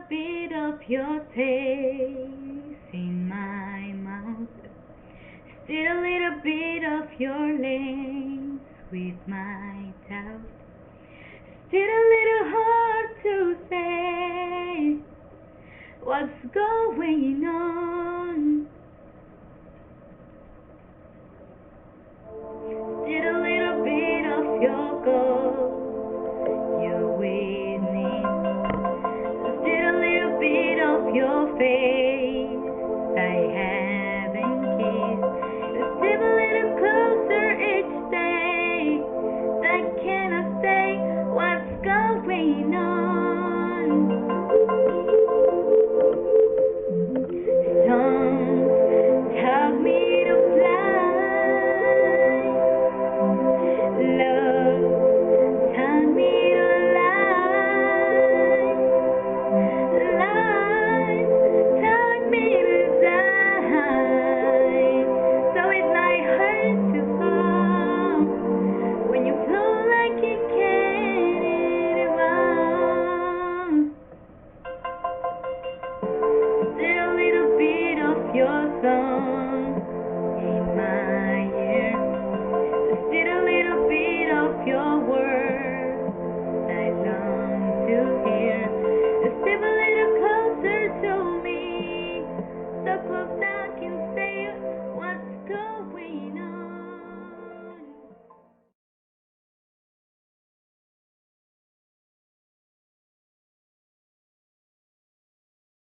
bit of your taste in my mouth. Still a little bit of your lace with my doubt. Still a little hard to say what's going on.